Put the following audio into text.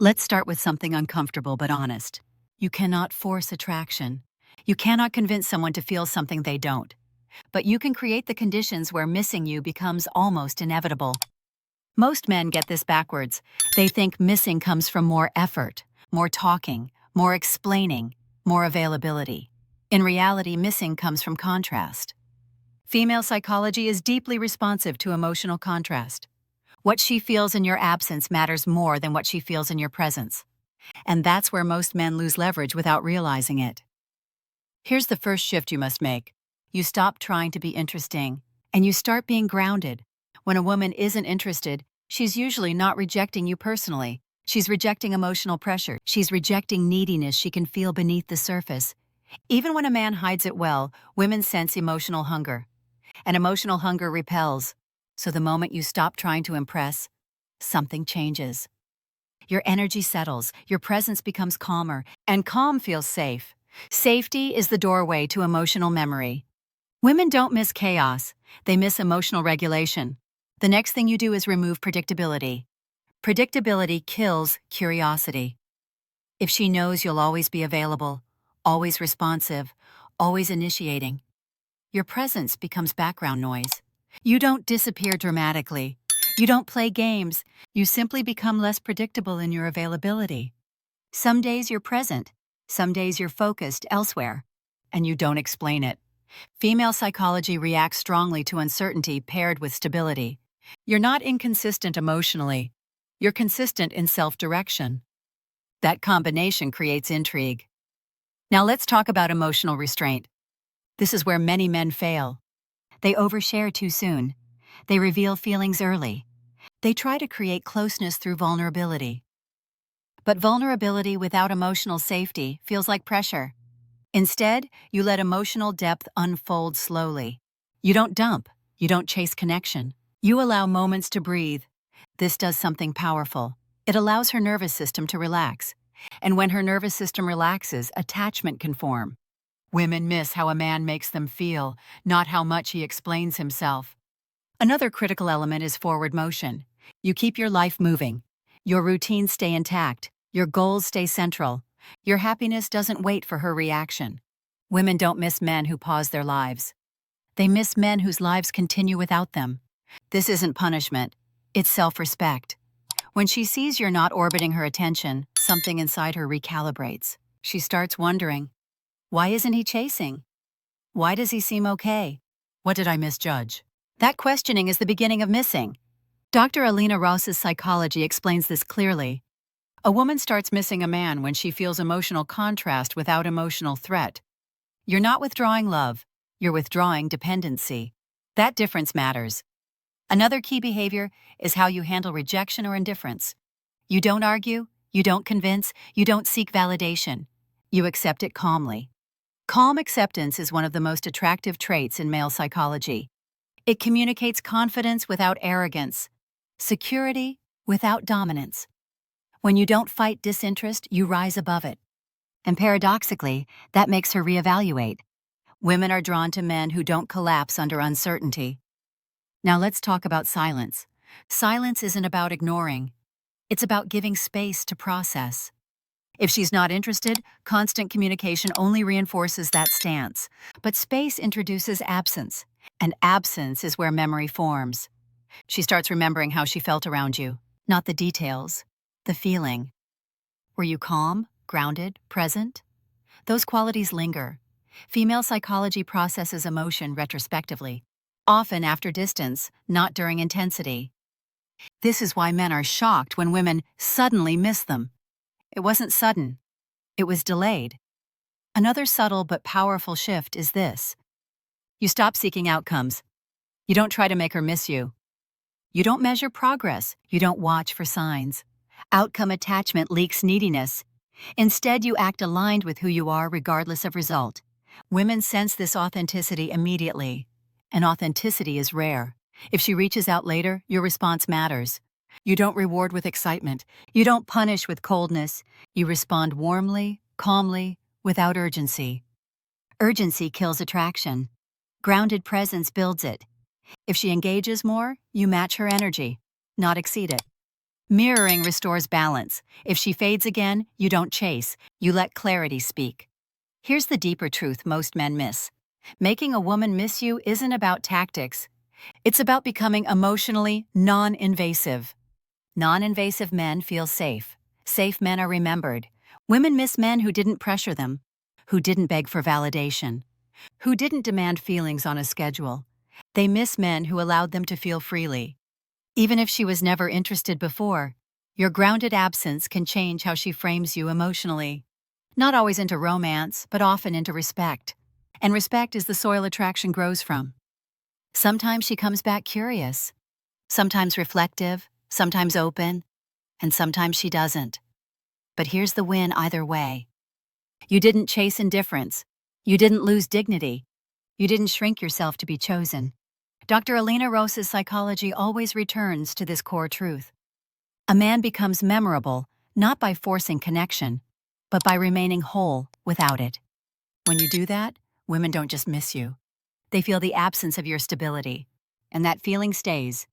Let's start with something uncomfortable but honest. You cannot force attraction. You cannot convince someone to feel something they don't. But you can create the conditions where missing you becomes almost inevitable. Most men get this backwards. They think missing comes from more effort, more talking, more explaining, more availability. In reality, missing comes from contrast. Female psychology is deeply responsive to emotional contrast. What she feels in your absence matters more than what she feels in your presence. And that's where most men lose leverage without realizing it. Here's the first shift you must make. You stop trying to be interesting, and you start being grounded. When a woman isn't interested, she's usually not rejecting you personally. She's rejecting emotional pressure. She's rejecting neediness she can feel beneath the surface. Even when a man hides it well, women sense emotional hunger. And emotional hunger repels. So the moment you stop trying to impress, something changes. Your energy settles, your presence becomes calmer, and calm feels safe. Safety is the doorway to emotional memory. Women don't miss chaos, they miss emotional regulation. The next thing you do is remove predictability. Predictability kills curiosity. If she knows you'll always be available, always responsive, always initiating, your presence becomes background noise. You don't disappear dramatically. You don't play games. You simply become less predictable in your availability. Some days you're present. Some days you're focused elsewhere. And you don't explain it. Female psychology reacts strongly to uncertainty paired with stability. You're not inconsistent emotionally. You're consistent in self-direction. That combination creates intrigue. Now let's talk about emotional restraint. This is where many men fail. They overshare too soon. They reveal feelings early. They try to create closeness through vulnerability. But vulnerability without emotional safety feels like pressure. Instead, you let emotional depth unfold slowly. You don't dump. You don't chase connection. You allow moments to breathe. This does something powerful. It allows her nervous system to relax. And when her nervous system relaxes, attachment can form. Women miss how a man makes them feel, not how much he explains himself. Another critical element is forward motion. You keep your life moving. Your routines stay intact. Your goals stay central. Your happiness doesn't wait for her reaction. Women don't miss men who pause their lives. They miss men whose lives continue without them. This isn't punishment. It's self-respect. When she sees you're not orbiting her attention, something inside her recalibrates. She starts wondering, why isn't he chasing? Why does he seem okay? What did I misjudge? That questioning is the beginning of missing. Dr. Alina Ross's psychology explains this clearly. A woman starts missing a man when she feels emotional contrast without emotional threat. You're not withdrawing love, you're withdrawing dependency. That difference matters. Another key behavior is how you handle rejection or indifference. You don't argue, you don't convince, you don't seek validation. You accept it calmly. Calm acceptance is one of the most attractive traits in male psychology. It communicates confidence without arrogance, security without dominance. When you don't fight disinterest, you rise above it. And paradoxically, that makes her reevaluate. Women are drawn to men who don't collapse under uncertainty. Now let's talk about silence. Silence isn't about ignoring. It's about giving space to process. If she's not interested, constant communication only reinforces that stance. But space introduces absence, and absence is where memory forms. She starts remembering how she felt around you, not the details, the feeling. Were you calm, grounded, present? Those qualities linger. Female psychology processes emotion retrospectively, often after distance, not during intensity. This is why men are shocked when women suddenly miss them. It wasn't sudden. It was delayed. Another subtle but powerful shift is this. You stop seeking outcomes. You don't try to make her miss you. You don't measure progress. You don't watch for signs. Outcome attachment leaks neediness. Instead, you act aligned with who you are regardless of result. Women sense this authenticity immediately. And authenticity is rare. If she reaches out later, your response matters. You don't reward with excitement. You don't punish with coldness. You respond warmly, calmly, without urgency. Urgency kills attraction. Grounded presence builds it. If she engages more, you match her energy, not exceed it. Mirroring restores balance. If she fades again, you don't chase, you let clarity speak. Here's the deeper truth most men miss. Making a woman miss you isn't about tactics. It's about becoming emotionally non-invasive. Non-invasive men feel safe. Safe men are remembered. Women miss men who didn't pressure them, who didn't beg for validation, who didn't demand feelings on a schedule. They miss men who allowed them to feel freely. Even if she was never interested before, your grounded absence can change how she frames you emotionally. Not always into romance, but often into respect. And respect is the soil attraction grows from. Sometimes she comes back curious, sometimes reflective, sometimes open, and sometimes she doesn't. But here's the win either way. You didn't chase indifference. You didn't lose dignity. You didn't shrink yourself to be chosen. Dr. Alina Rosa's psychology always returns to this core truth. A man becomes memorable not by forcing connection, but by remaining whole without it. When you do that, women don't just miss you. They feel the absence of your stability, and that feeling stays